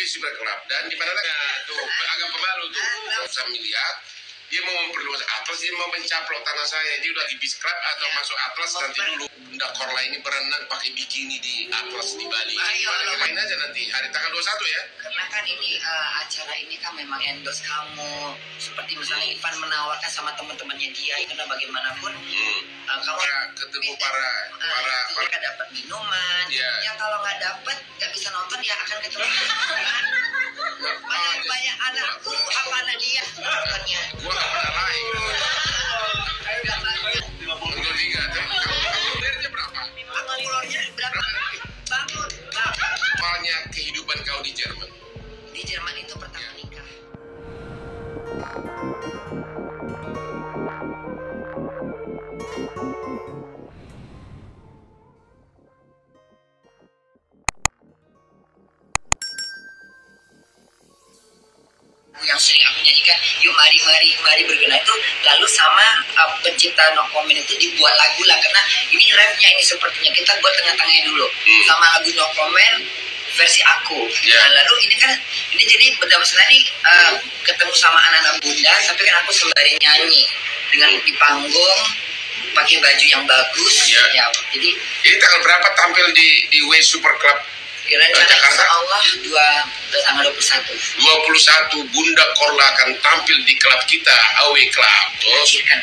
Super Club. Dan di mana lagi tuh agak pemalu tuh. Saya melihat dia mau memperluas Atlas, dia mau mencaplok tanah saya. Dia udah di bis club atau masuk Atlas nanti dulu. Bunda Korla ini berenang pakai bikini di Atlas di Bali. Ayo, main aja nanti hari tanggal 21 ya. Karena kan ini acara ini kan memang endorse kamu. Seperti misalnya Ivan menawarkan sama teman-temannya dia, karena bagaimanapun kamu ketemu para mereka dapat minuman. Ya kalau nggak dapat nggak bisa nonton ya akan ketemu. banyak anakku apa anak dia nontonnya. Gua nggak pernah lain. Untuk tiga, bayarnya berapa? Berapa? Bangun. Awalnya kehidupan kau di Jerman. Di Jerman itu pertama nikah. Yang sering aku nyanyikan, yuk mari bergena itu, lalu sama pencipta No Comment itu dibuat lagu lah, karena ini rapnya ini sepertinya kita buat tengah-tengahnya dulu sama lagu No Comment versi aku. Nah, lalu ini kan ini jadi benar-benar nih ketemu sama anak-anak Bunda, tapi kan aku sembari nyanyi dengan di panggung pakai baju yang bagus. Ya, jadi tanggal berapa tampil di W Super Club Jakarta? Allah tanggal 21. 21 Bunda Korla akan tampil di klub kita, AW Club.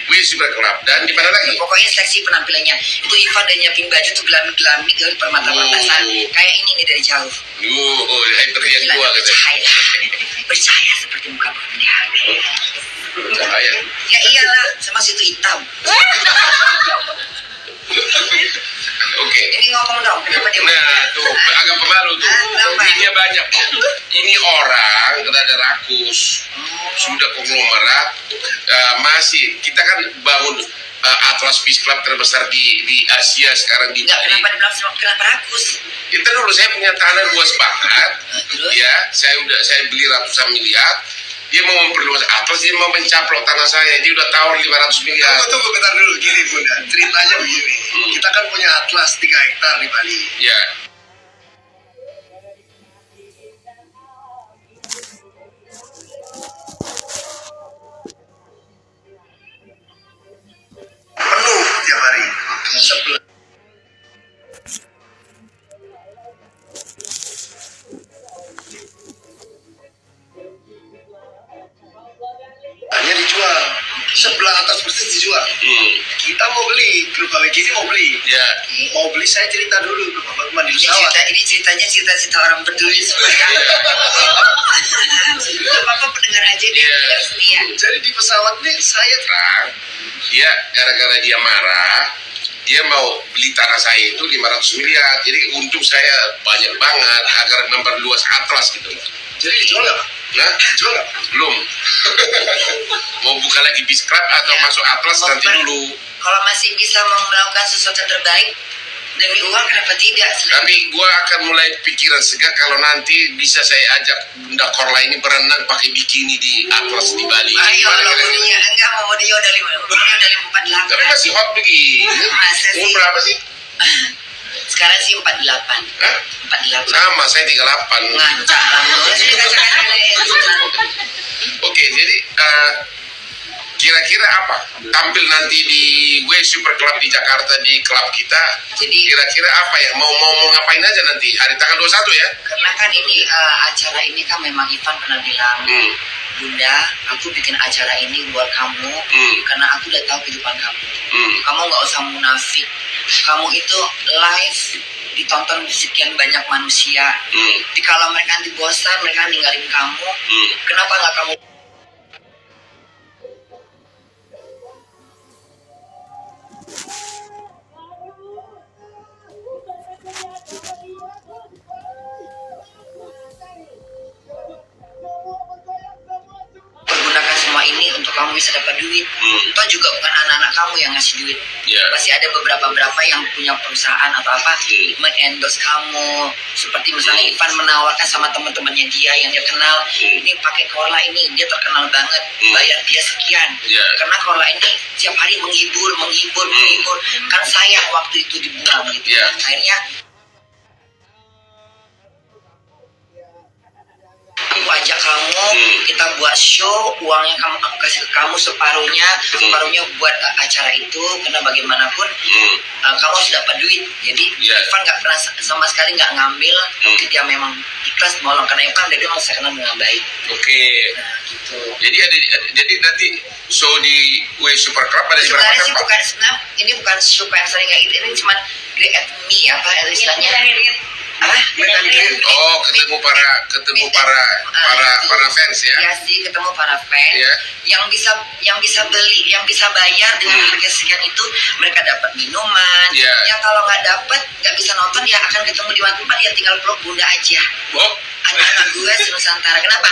W Super Club. Dan di mana lagi? Pokoknya seksi penampilannya. Itu Ivan dan nyiapin baju tuh gelami-gelami dari permata-permatasan. Kayak ini nih dari jauh. Hyperlian gua gitu. Bercahaya seperti muka bunda. Bercahaya. Ya iyalah, sama situ hitam. Oke. Ini ngomong dong, kenapa dia? Nah, tuh agak pemalu tuh. Hobinya banyak. Ini orang rada rakus, sudah konglomerat, masih kita kan bangun Atlas Beach Club terbesar di Asia sekarang di Bali. Kenapa dibilang kenapa rakus? Itu dulu saya punya tanah luas banget. Ya, saya beli ratusan miliar. Dia mau memperluas Atlas, dia mau mencaplok tanah saya. Dia udah tawar 500 miliar. Tunggu bentar dulu, gini Bunda. Ceritanya begini. Kita kan punya Atlas 3 hektar di Bali. Ya. Penuh tiap hari. Sebelah. Hanya dijual. Sebelah atas persis dijual. Kita mau beli, grup AWG ini mau beli. Ya. Mau beli, saya cerita dulu ke teman-teman di pesawat. Ini ceritanya cerita orang peduli semuanya. Gak apa-apa pendengar aja dia setia. Jadi di pesawat nih saya terang, dia gara-gara dia marah, dia mau beli tanah saya itu 500 miliar. Jadi untung saya banyak banget agar memperluas Atlas gitu. Jadi dijual nggak Pak? Nah, Dijual nggak? belum. Mau buka lagi bis club atau masuk Atlas nanti dulu. Kalau masih bisa melakukan sesuatu yang terbaik demi uang, kenapa tidak? Tapi gua akan mulai pikiran segar kalau nanti bisa saya ajak Bunda Korla ini berenang pakai bikini di Atlas di Bali. Ayo, bodinya enggak mau dia udah 48. Tapi masih hot begini. Masa sih? Umur berapa sih? Sekarang sih 48. Hah? 48. Sama, saya 38. Ngancak lah. Oke, jadi kira-kira apa? Tampil nanti di W Super Club di Jakarta di klub kita. Jadi kira-kira apa ya? Mau ngapain aja nanti? Hari tanggal 21 ya? Karena kan ini acara ini kan memang Ivan pernah bilang, Bunda, aku bikin acara ini buat kamu karena aku udah tahu kehidupan kamu. Kamu nggak usah munafik. Kamu itu live ditonton sekian banyak manusia. Kalau mereka nanti bosan, mereka ninggalin kamu. Kenapa nggak kamu? Pergunakan semua ini untuk kamu bisa dapat duit. Toh juga bukan anak-anak kamu yang ngasih duit. Pasti ada beberapa yang punya perusahaan atau apa mengendorse kamu. Seperti misalnya Ivan menawarkan sama teman-temannya dia yang dia kenal, ini pakai Korla ini dia terkenal banget, bayar dia sekian. Karena Korla ini tiap hari menghibur. Kan sayang waktu itu dibuang gitu. Akhirnya kita buat show, uangnya aku kasih ke kamu separuhnya buat acara itu, karena bagaimanapun kamu harus dapat duit. Jadi Ivan nggak pernah sama sekali nggak ngambil, dia memang ikhlas nolong, karena Ivan dari memang saya kenal dengan baik. Nah, gitu. Jadi nanti show di Super Club ada di berapa Sebenarnya sih tempat? ini bukan show yang sering kayak gitu, ini cuma Great at Me apa istilahnya? Ketemu para fans ya. Iya sih, ketemu para fans. Ya. Yang bisa beli, yang bisa bayar dengan harga sekian itu, mereka dapat minuman. Ya. Yang kalau nggak dapat, nggak bisa nonton, ya akan ketemu di tempat, ya tinggal peluk bunda aja. Anak-anak gue Nusantara, kenapa?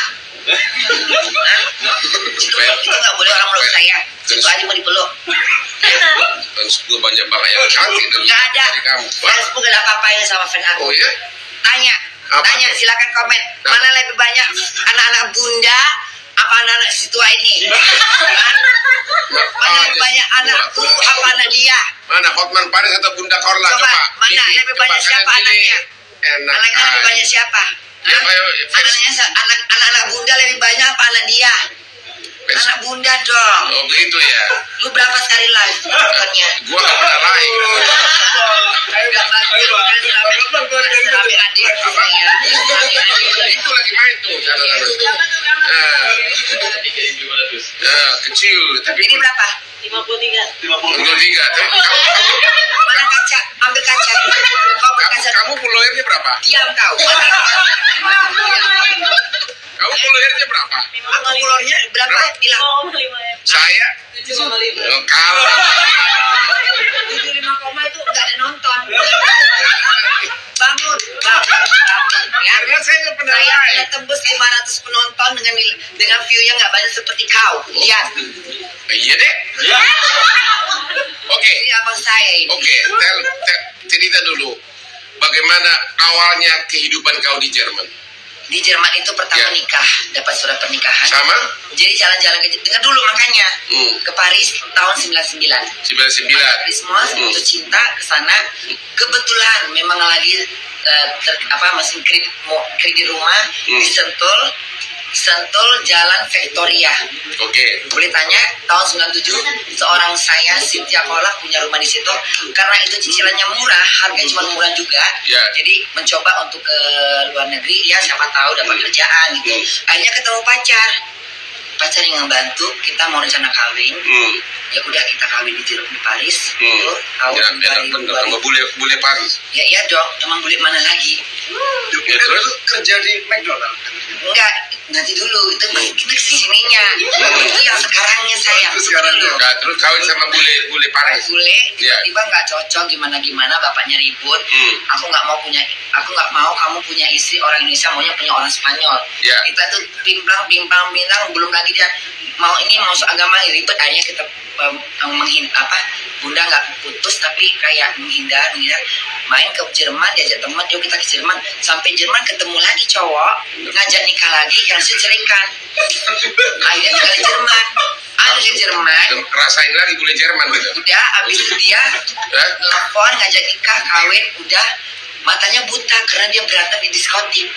Itu nggak boleh orang meluk saya. Itu aja mau dipeluk. Fans gue banyak banget yang cantik Nggak ada. dari kamu. Fans gue nggak ada apa-apanya sama fans aku. Oh ya? Tanya, silakan komen. Mana lebih banyak anak-anak bunda apa anak-anak si tua ini? Mana lebih banyak anakku apa anak dia? Mana Hotman Paris atau Bunda Korla? Coba, mana lebih banyak siapa anaknya? Anaknya lebih banyak siapa? Anak-anak bunda lebih banyak apa anak dia? Anak bunda dong. Oh begitu ya. Lu berapa sekali live nontonnya? Gua nggak pernah live. Itu lagi main tuh. Kecil. Tapi ini berapa? 53. Mana kaca? Ambil kaca. Kau berkaca. Kamu followernya berapa? Diam kau. Kamu followernya berapa? Aku followernya berapa? Bilang. Saya kalau 75 koma itu nggak ada nonton. Bangun. Ya. karena saya nggak pernah Saya live. sudah tembus 500 penonton dengan view-nya nggak banyak seperti kau. Lihat. Iya deh. Oke. Ini abang saya ini. Oke, cerita dulu. Bagaimana awalnya kehidupan kau di Jerman? Di Jerman itu pertama Ya. nikah, dapat surat pernikahan. Sama? Jadi jalan-jalan dengar dulu makanya ke Paris tahun 99. 99. Paris semua putus cinta ke sana. Kebetulan memang lagi masih kredit rumah di Sentul Jalan Victoria. Oke. Boleh tanya, tahun 97 seorang saya Cynthia Kola punya rumah di situ, karena itu cicilannya murah, harganya cuma murah juga. Ya. Jadi mencoba untuk ke luar negeri, ya siapa tahu dapat kerjaan gitu. Akhirnya ketemu pacar yang ngebantu, kita mau rencana kawin. Ya udah kita kawin di Paris. Itu tahun Ya, bener, sama bule Paris. Ya iya dong, emang bule mana lagi? Ya, terus? Kerja di McDonald. Enggak, nanti dulu itu kesininya. Itu yang sekarangnya saya. Sekarang dulu. Nah, terus kawin sama bule Paris. Bule tiba-tiba nggak cocok, gimana bapaknya ribut. Aku nggak mau kamu punya istri orang Indonesia, maunya punya orang Spanyol. Ya. Kita tuh bimbang, belum lagi dia mau masuk agama, ribet. Akhirnya kita bunda nggak putus tapi kayak menghindar, main ke Jerman, diajak teman, yuk kita ke Jerman. Sampai Jerman ketemu lagi cowok, ngajak nikah lagi, yang ceraikan. Akhirnya tinggal di Jerman. Ke Jerman, Rasain lagi bule Jerman gitu. udah abis itu dia telepon ngajak nikah, kawin, udah matanya buta karena dia berantem di diskotik.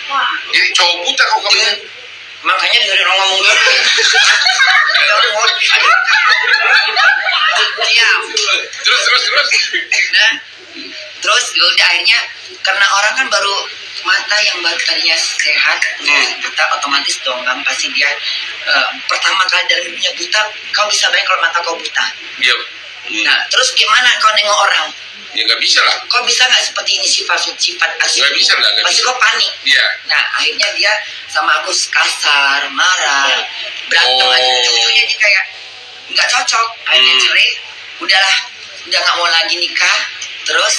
Jadi cowok buta kau kawin. Makanya dengerin orang ngomong dulu. Diam. Terus. Nah, terus udah akhirnya karena orang kan baru mata yang baru tadinya sehat, buta otomatis dong kan pasti dia pertama kali dalam hidupnya buta. Kau bisa bayang kalau mata kau buta. Iya. Nah, terus gimana kau nengok orang? Ya nggak bisa lah. Kau bisa nggak seperti ini sifat asli? Nggak bisa lah. Pasti kau panik. Iya. Nah, akhirnya dia sama aku kasar, marah, berantem aja. Ujung-ujungnya dia kayak nggak cocok. Akhirnya cerai. Udahlah, udah nggak mau lagi nikah. Terus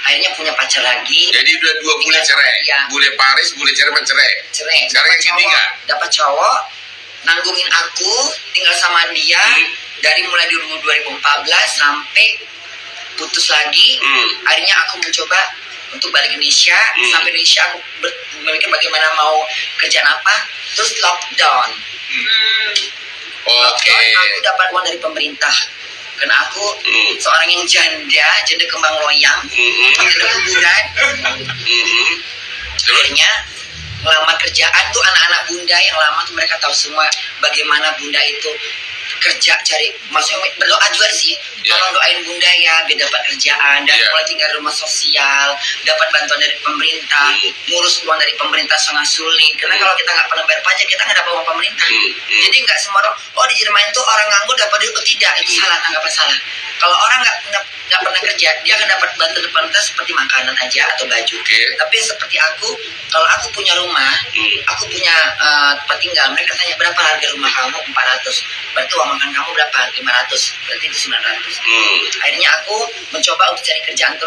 akhirnya punya pacar lagi. Jadi udah 2 bule cerai. Iya. Bule Paris, bule Jerman cerai. Cerai. Sekarang yang ketiga. Dapat cowok, nanggungin aku, tinggal sama dia dari mulai di 2014 sampai putus lagi. Akhirnya aku mencoba untuk balik Indonesia. Sampai Indonesia aku berpikir bagaimana mau kerjaan apa. Terus lockdown. Oke. Aku dapat uang dari pemerintah. Karena aku seorang yang janda kembang loyang, janda kuburan. Akhirnya ngelamar kerjaan tuh anak-anak bunda yang lama tuh mereka tahu semua bagaimana bunda itu kerja cari, maksudnya berdoa juga sih, tolong doain bunda ya biar dapat kerjaan dan mulai tinggal di rumah sosial, dapat bantuan dari pemerintah, ngurus uang dari pemerintah sangat sulit karena kalau kita nggak pernah bayar pajak kita nggak dapat uang pemerintah. Jadi nggak semua orang, oh di Jerman itu orang nganggur dapat duit, tidak, itu salah, tanggapan salah. Kalau orang nggak pernah kerja dia akan dapat bantuan dari pemerintah seperti makanan aja atau baju. Tapi seperti aku, kalau aku punya rumah, aku punya tempat tinggal, mereka tanya berapa harga rumah kamu, 400, berarti uang makan kamu berapa, 500, berarti itu 900. Akhirnya aku mencoba untuk cari kerjaan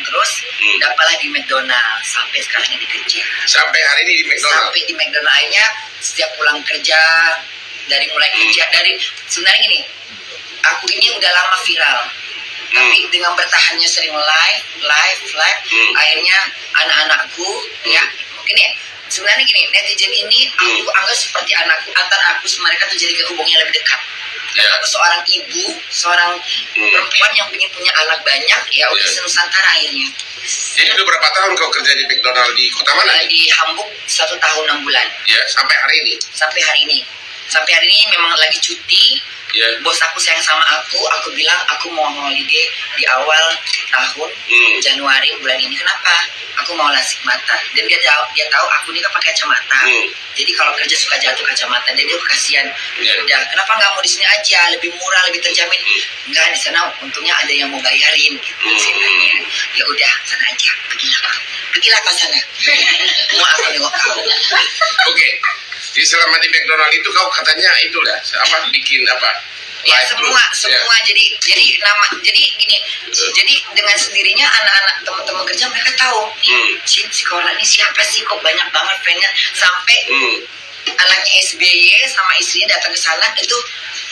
terus, dapatlah di McDonald sampai sekarang ini kerja. Sampai hari ini di McDonald. Sampai di McDonald, akhirnya setiap pulang kerja, dari mulai kerja, dari sebenarnya gini, aku ini udah lama viral, tapi dengan bertahannya sering live, akhirnya anak-anakku ya mungkin ya. Sebenarnya gini, netizen ini aku anggap seperti anakku, antara aku sama mereka tuh jadi hubungannya lebih dekat. Karena aku seorang ibu, seorang perempuan yang ingin punya anak banyak, ya udah senusantara akhirnya. Jadi udah berapa tahun kau kerja di McDonald di kota mana? Di Hamburg 1 tahun 6 bulan. Ya, sampai hari ini? Sampai hari ini memang lagi cuti. Bos aku sayang sama aku bilang aku mau holiday di awal tahun Januari bulan ini. Kenapa? Aku mau lasik mata. Dan dia tahu aku ini kan pakai kacamata. Jadi kalau kerja suka jatuh kacamata. Dan dia kasihan. Udah, kenapa nggak mau di sini aja? Lebih murah, lebih terjamin. Enggak, di sana untungnya ada yang mau bayarin. Gitu. Ya udah, sana aja. Pergilah ke sana. Mau aku nengok kau. Oke. Jadi selama di McDonald itu kau katanya itulah bikin apa? Ya semua. Jadi gini. Jadi dengan sendirinya anak-anak teman-teman kerja mereka tahu si Corla ini siapa sih, kok banyak banget fansnya, sampai anaknya SBY sama istrinya datang ke sana. Itu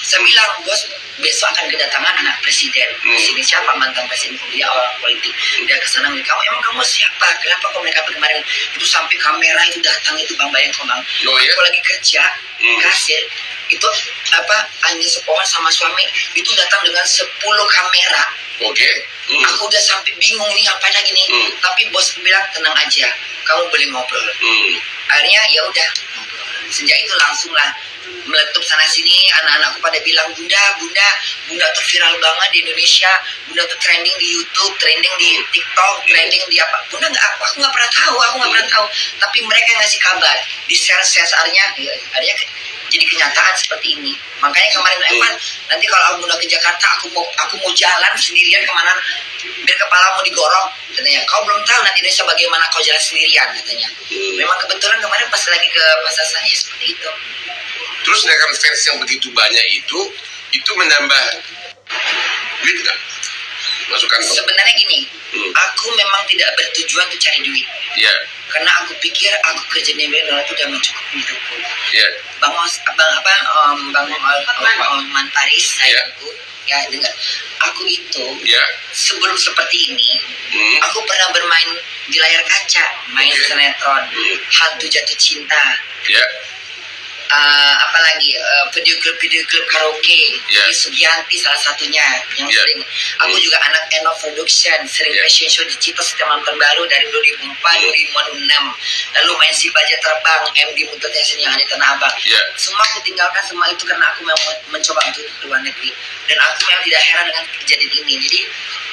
saya bilang, bos besok akan kedatangan anak presiden. Presiden siapa? Mantan presiden, dia orang politik. Dia ke sana, emang kamu siapa? Kenapa kok mereka kemarin itu sampai kamera itu datang itu Bang, bayang kok Bang. Aku lagi kerja kasir itu Anya Sepohan sama suami itu datang dengan 10 kamera. Aku udah sampai bingung ini apa lagi nih. Tapi bos bilang tenang aja, kamu boleh ngobrol. Akhirnya ya udah. Sejak itu langsung lah meletup sana sini, anak-anakku pada bilang bunda tuh viral banget di Indonesia, bunda tuh trending di YouTube, trending di TikTok, trending di apa. Bunda aku nggak pernah tahu, tapi mereka ngasih kabar di share-nya, akhirnya jadi kenyataan seperti ini. Makanya kemarin Evan, nanti kalau bunda ke Jakarta aku mau jalan sendirian kemana biar kepala mau digorong katanya. Kau belum tahu nanti Indonesia bagaimana kau jalan sendirian katanya. Memang kebetulan kemarin pas lagi ke pasar sana ya seperti itu. Terus dengan fans yang begitu banyak itu menambah duit nggak? Masukan sebenarnya gini, aku memang tidak bertujuan untuk cari duit. Karena aku pikir aku kerja di McDonald itu udah mencukupi hidupku. Bang Osman Paris sayangku, ya dengar, aku itu sebelum seperti ini, aku pernah bermain di layar kaca, main sinetron, Hantu Jatuh Cinta. Apalagi video klip karaoke, Sugianti salah satunya yang sering. Aku juga anak Eno Production, sering fashion show di Citos setiap nonton baru dari 2004, 2006. Lalu main Si Baja Terbang, MD Mutation yang ada di Tanah Abang. Semua aku tinggalkan semua itu karena aku memang mencoba untuk keluar negeri. Dan aku memang tidak heran dengan kejadian ini.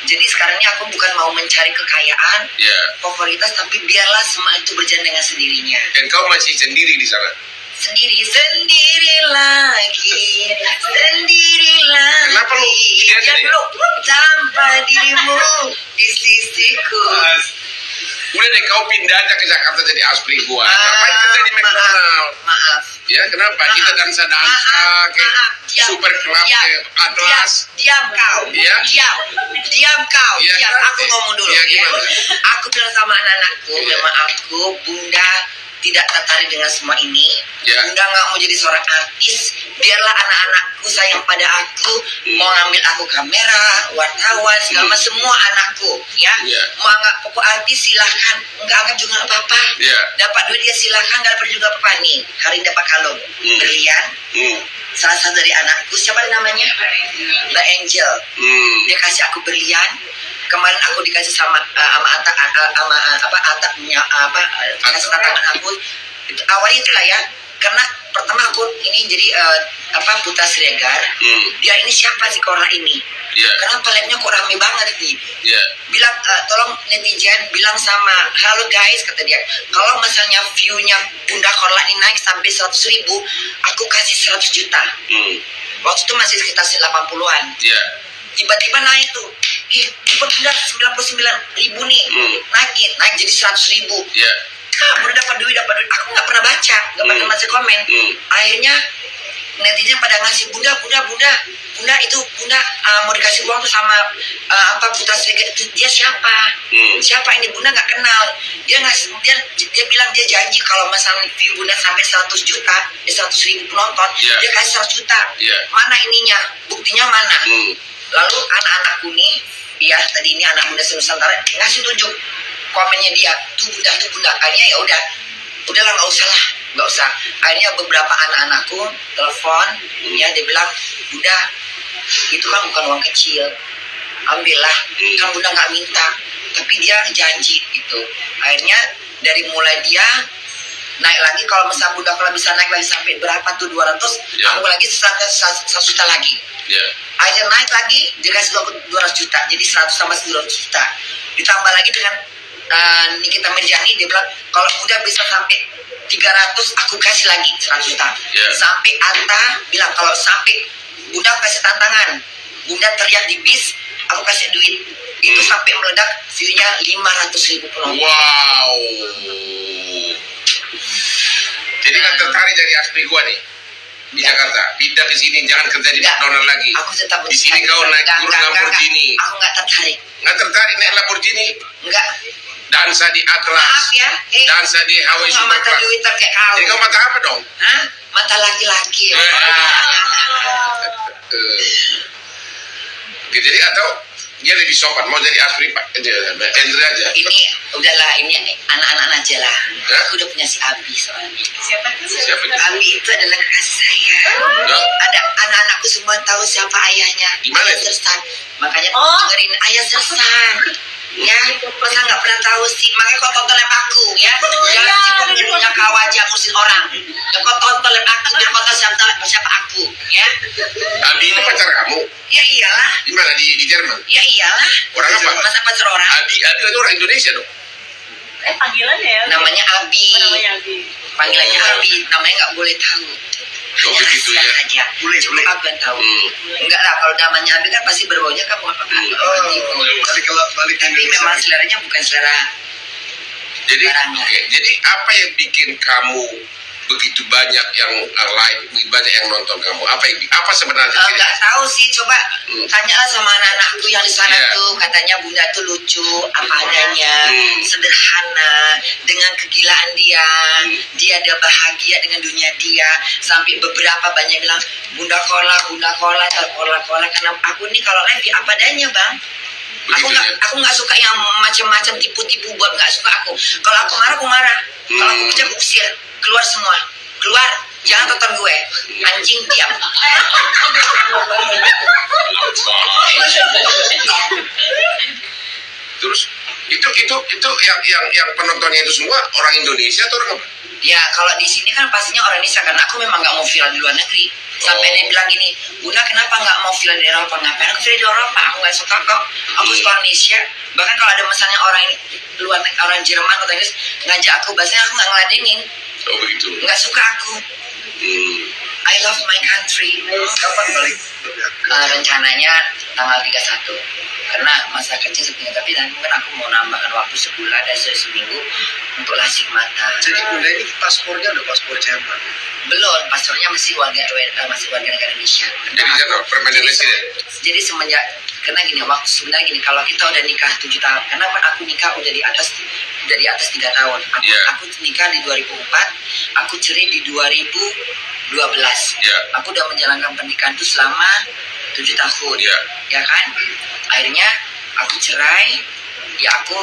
Jadi sekarang ini aku bukan mau mencari kekayaan, popularitas, tapi biarlah semua itu berjalan dengan sendirinya. Dan kau masih sendiri di sana? Sendiri lagi. Kenapa lu dulu tanpa dirimu di sisiku. Udah deh, kau pindah aja ke Jakarta jadi aspri gua. Ngapain kerja di McDonald? Maaf. Ya kenapa? Kita dansa kayak super club kayak Atlas. Diam kau. Diam kau. Aku ngomong dulu ya. Aku bilang sama anak-anakku, memang aku bunda tidak tertarik dengan semua ini. Bunda nggak mau jadi seorang artis. Biarlah anak-anakku sayang pada aku, mau ngambil aku kamera, wartawan, segala semua anakku, mau anggap pokok artis silahkan, nggak anggap juga nggak apa-apa. Dapat duit dia silahkan, nggak dapat juga apa-apa nih. Hari ini dapat kalung berlian, salah satu dari anakku, siapa namanya, Mbak Angel. Dia kasih aku berlian. Kemarin aku dikasih sama Ata punya kasih tantangan aku. Itu awalnya itulah ya, karena pertama aku ini jadi Putra Siregar. Dia ini siapa sih orang ini? Karena toiletnya kok rame banget nih. Bilang tolong netizen bilang sama, halo guys, kata dia, kalau misalnya view-nya Bunda Korla ini naik sampai 100.000, aku kasih 100 juta. Waktu itu masih sekitar 80-an. Tiba-tiba naik tuh, Bunda 99.000 nih, naik jadi 100.000. Udah dapat duit. Aku nggak pernah baca, nggak pernah masih komen. Akhirnya netizen pada ngasih Bunda itu Bunda mau dikasih uang tuh sama Putra Siregar. Dia siapa ini? Bunda nggak kenal. Dia bilang dia janji kalau misalnya view Bunda sampai 100 juta 100.000 penonton, dia kasih 100 juta. Mana ininya, buktinya mana? Lalu anak-anakku nih, ya tadi ini anak muda Nusantara ngasih tunjuk komennya dia, tuh Bunda. Akhirnya ya udahlah nggak usah. Akhirnya beberapa anak-anakku telepon, ya dia bilang, Bunda, itu kan bukan uang kecil, ambillah, kan Bunda nggak minta, tapi dia janji gitu. Akhirnya dari mulai dia naik lagi, kalau misalnya Bunda kalau bisa naik lagi sampai berapa tuh 200, aku lagi 1 juta lagi. Akhirnya naik lagi, dikasih 200 juta, jadi 100 sama 200 juta. Ditambah lagi dengan Nikita Mirjani, dia bilang kalau Bunda bisa sampai 300, aku kasih lagi 100 juta. Sampai Atta bilang kalau sampai Bunda kasih tantangan, Bunda teriak di bis, aku kasih duit. Itu sampai meledak, view-nya 500.000 penonton. Wow. Jadi nggak tertarik jadi aspi gua nih di Jakarta, pindah ke sini, jangan kerja di McDonald lagi. Aku tetap di sini kau naik turun Lamborghini. Aku nggak tertarik. Nggak tertarik naik Lamborghini? Enggak. Dansa di Atlas. Maaf ya. Dansa di Hawaii Superclass. Mata Twitter kayak kau. Jadi kau mata apa dong? Hah? Mata laki-laki. Jadi atau dia lebih sopan, mau jadi asli Pak Endre aja. Ini udahlah, ini anak-anak aja lah. Aku udah punya si Abi soalnya. Siapa itu? Abi itu adalah kekasih saya. Ada anak-anakku semua tahu siapa ayahnya. Gimana Ayah Sersan. Makanya dengerin Ayah Sersan. Ya, masa nggak pernah tahu sih. Makanya kau tonton lab aku ya. Jangan sibuk ngedungnya kau aja ngurusin orang. Ya kau tonton lab aku biar kau tahu siapa aku ya. Abi ini pacar kamu? Ya iyalah. Di mana, di Jerman? Ya iyalah. Orang apa? Masa pacar orang? Abi kan orang Indonesia dong. Panggilannya ya? Namanya Abi. Namanya Abi. Panggilannya Abi. Namanya nggak boleh tahu. Hanya begitu rahasia ya. saja. Boleh. Aku yang tahu. Enggak lah, kalau namanya Abi kan pasti berbaunya kan bukan Balik Tapi memang seleranya bukan selera. Jadi, barangnya. jadi apa yang bikin kamu begitu banyak yang like, banyak yang nonton kamu? Apa sebenarnya? Nggak tahu sih, coba tanyalah sama anak-anakku yang di sana tuh. Katanya Bunda tuh lucu, apa adanya, sederhana, dengan kegilaan dia. Dia bahagia dengan dunia dia. Sampai beberapa banyak bilang Bunda Korla, karena aku nih kalau live apa adanya bang. Aku nggak suka yang macam-macam tipu-tipu buat, nggak suka aku. Kalau aku marah, aku marah. Kalau aku kerja, aku usir. Keluar semua. Keluar. Jangan tonton gue. Anjing, diam. Terus itu yang penontonnya itu semua orang Indonesia atau orang apa? Ya kalau di sini kan pastinya orang Indonesia, karena aku memang nggak mau viral di luar negeri. Sampai dia bilang gini, Bunda kenapa nggak mau viral di Eropa? Ngapain aku viral di Eropa? Aku nggak suka kok. Aku suka Indonesia. Bahkan kalau ada misalnya orang Jerman atau Inggris ngajak aku, bahasanya aku nggak ngeladenin. Oh begitu. Nggak suka aku. I love my country. Kapan balik? Rencananya tanggal 31. Karena masa kerja sebenarnya, tapi nanti mungkin aku mau nambahkan waktu sebulan dan seminggu untuk lasik mata. Jadi Bunda ini paspornya udah paspor Jerman? Belum, paspornya masih warga negara Indonesia. Jadi jangan permanent resident. Jadi semenjak, karena gini, waktu sebenarnya gini, kalau kita udah nikah 7 tahun, karena kan aku nikah udah di atas 3 tahun. Aku nikah di 2004, aku cerai di 2012. Aku udah menjalankan pernikahan itu selama 7 tahun. Ya kan? Akhirnya aku cerai, ya aku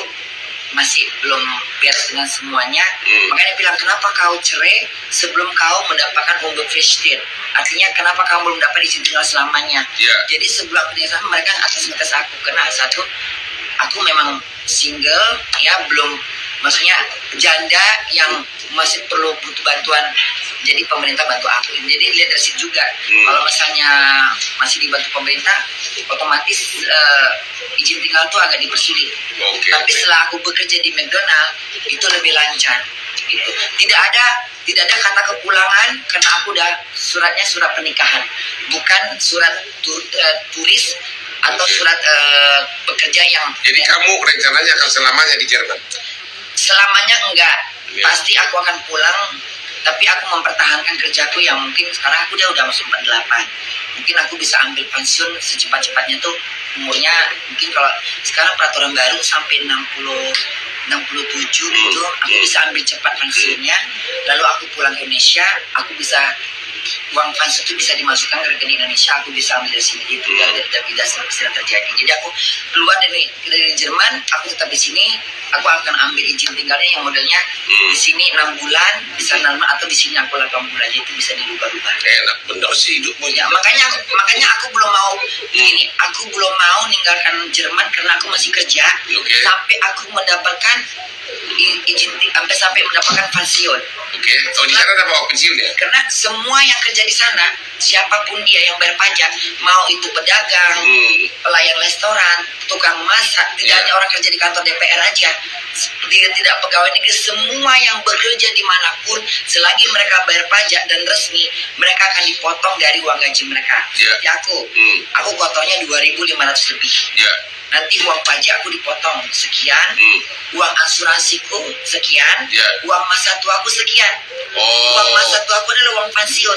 masih belum beres dengan semuanya. Makanya bilang, kenapa kau cerai sebelum kau mendapatkan unbefristet? Artinya kenapa kamu belum dapat izin tinggal selamanya? Jadi sebelum aku tinggal sama mereka atas ngetes aku, karena satu, aku memang single, ya belum, maksudnya janda yang masih perlu butuh bantuan. Jadi pemerintah bantu aku. Jadi lihat dari situ juga. Kalau misalnya masih dibantu pemerintah, otomatis izin tinggal tuh agak dipersulit. Tapi setelah aku bekerja di McDonald, itu lebih lancar. Gitu. Tidak ada kata kepulangan karena aku udah suratnya surat pernikahan, bukan surat turis atau surat pekerja yang. Jadi kamu rencananya akan selamanya di Jerman? Selamanya enggak, pasti aku akan pulang. Tapi aku mempertahankan kerjaku yang mungkin sekarang aku udah masuk 48. Mungkin aku bisa ambil pensiun secepat-cepatnya tuh umurnya, mungkin kalau sekarang peraturan baru sampai 67 gitu, aku bisa ambil cepat pensiunnya. Lalu aku pulang ke Indonesia, aku bisa uang pensiun itu bisa dimasukkan ke rekening Indonesia, aku bisa ambil dari sini gitu. Tidak sering terjadi. Jadi aku keluar dari Jerman, aku tetap di sini. Aku akan ambil izin tinggalnya yang modelnya di sini 6 bulan, bisa 6 atau di sini aku 8 bulan, itu bisa dirubah-rubah. Enak bener sih hidupmu. Ya, makanya aku belum mau ini, aku belum mau meninggalkan Jerman karena aku masih kerja sampai aku mendapatkan izin sampai mendapatkan pensiun. Oh, di sana dapat pensiun ya? Karena semua yang kerja di sana, siapapun dia yang bayar pajak, mau itu pedagang, pelayan restoran, tukang masak, tidak hanya orang kerja di kantor DPR aja, tidak pegawai negeri, semua yang bekerja dimanapun, selagi mereka bayar pajak dan resmi, mereka akan dipotong dari uang gaji mereka. Seperti aku kotornya 2.500 lebih. Nanti uang pajak aku dipotong sekian, uang asuransiku sekian, uang masa tua aku sekian. Uang masa tua aku adalah uang pensiun.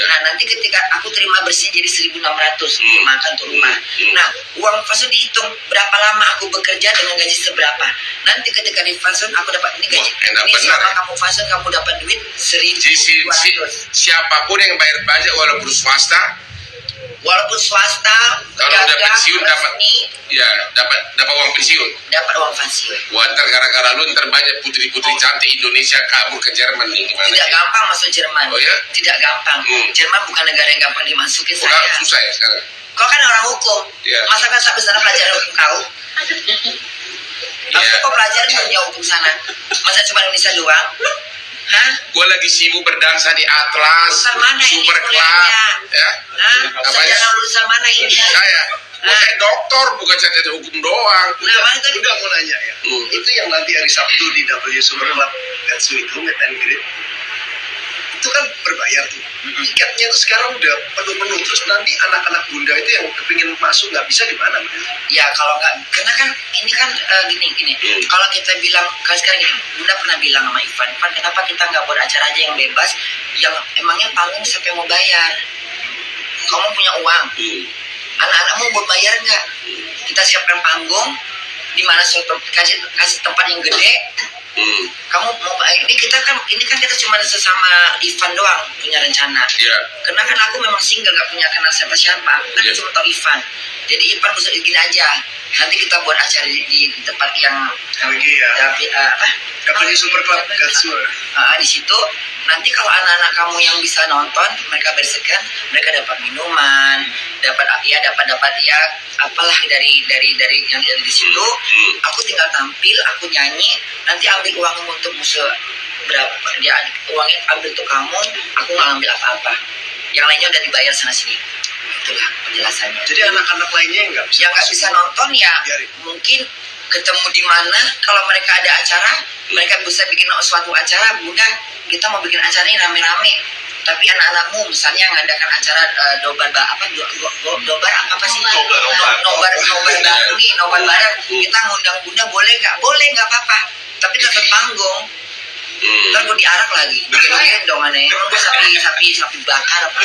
Nah, nanti ketika aku terima bersih jadi 1.600 untuk makan untuk rumah. Nah, uang pensiun dihitung berapa lama aku bekerja dengan gaji seberapa. Nanti ketika di pensiun aku dapat ini gaji. Ini selama kamu pensiun kamu dapat duit 1.200. Siapapun yang bayar pajak walaupun swasta, kalau udah pensiun dapat uang pensiun. Dapat uang pensiun. Wah, ntar gara-gara lu ntar banyak putri-putri cantik Indonesia kabur ke Jerman nih, gimana? Tidak gampang masuk Jerman. Oh ya? Tidak gampang. Jerman bukan negara yang gampang dimasukin. Susah ya sekarang. Kau kan orang hukum. Masa kan sampai sana pelajaran hukum kau? Tapi kau pelajaran dunia hukum sana. Masa cuma Indonesia doang? Gue lagi sibuk berdansa di Atlas, Super Club, ya. Sarjana lulusan mana ini? Saya dokter, bukan sarjana hukum doang. Udah mau nanya ya. Itu yang nanti hari Sabtu di W Super Club Gatsu itu meet and greet, itu kan berbayar tuh. Tiketnya tuh sekarang udah penuh-penuh. Terus nanti anak-anak bunda itu yang kepingin masuk nggak bisa gimana? Ya kalau nggak, karena kan ini kan gini. Kalau kita bilang, kalau sekarang gini, bunda pernah bilang sama Ivan, kenapa kita nggak buat acara aja yang bebas, yang emangnya panggung siapa yang mau bayar? Kamu punya uang, anak-anakmu mau bayar nggak? Kita siapkan panggung, di mana kasih tempat yang gede. Kamu mau ini kan kita cuma sesama Ivan doang punya rencana. Karena kan aku memang single, gak punya kenal siapa-siapa. Aku kan cuma tahu Ivan. Jadi Ivan bisa gini aja. Nanti kita buat acara di tempat yang W Super Club Gatsu. Di situ nanti kalau anak-anak kamu yang bisa nonton, mereka bersekan, mereka dapat minuman, dapat apalah dari yang ada di situ. Aku tinggal tampil, aku nyanyi, nanti ambil uang untuk musuh berapa dia, uangnya ambil untuk kamu, aku nggak ambil apa-apa, yang lainnya udah dibayar sana sini. Itulah penjelasannya. Jadi anak-anak lainnya yang nggak bisa nonton ya mungkin ketemu di mana. Kalau mereka ada acara, mereka bisa bikin suatu acara. Bunda, kita mau bikin acara ini rame-rame, tapi anak-anakmu misalnya ngadakan acara nobar bareng, kita ngundang bunda, boleh nggak apa-apa, tapi tetap panggung. Ntar gue diarak lagi, bikin dong aneh. Emang gue sapi bakar apa?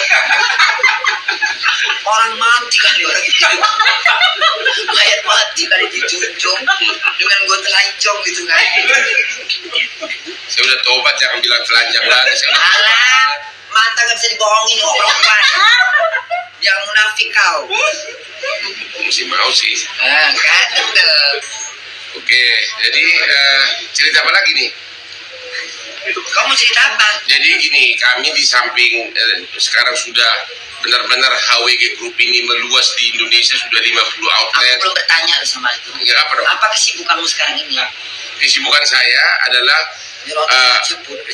Orang mati kali orang itu, mayat mati kali dijunjung dengan gue telanjang gitu kan. Saya udah tobat, jangan bilang telanjang lagi. Alah, mata nggak bisa dibohongin kok perempuan. Yang munafik kau. Mesti mau sih. Kan tetep. Oke, jadi cerita apa lagi nih? Kamu cerita apa? Jadi gini, kami di samping sekarang sudah benar-benar HWG Group ini meluas di Indonesia, sudah 50 Aku outlet. belum bertanya loh sama itu. Ya, apa dong? Apa kesibukanmu sekarang ini? Kesibukan saya adalah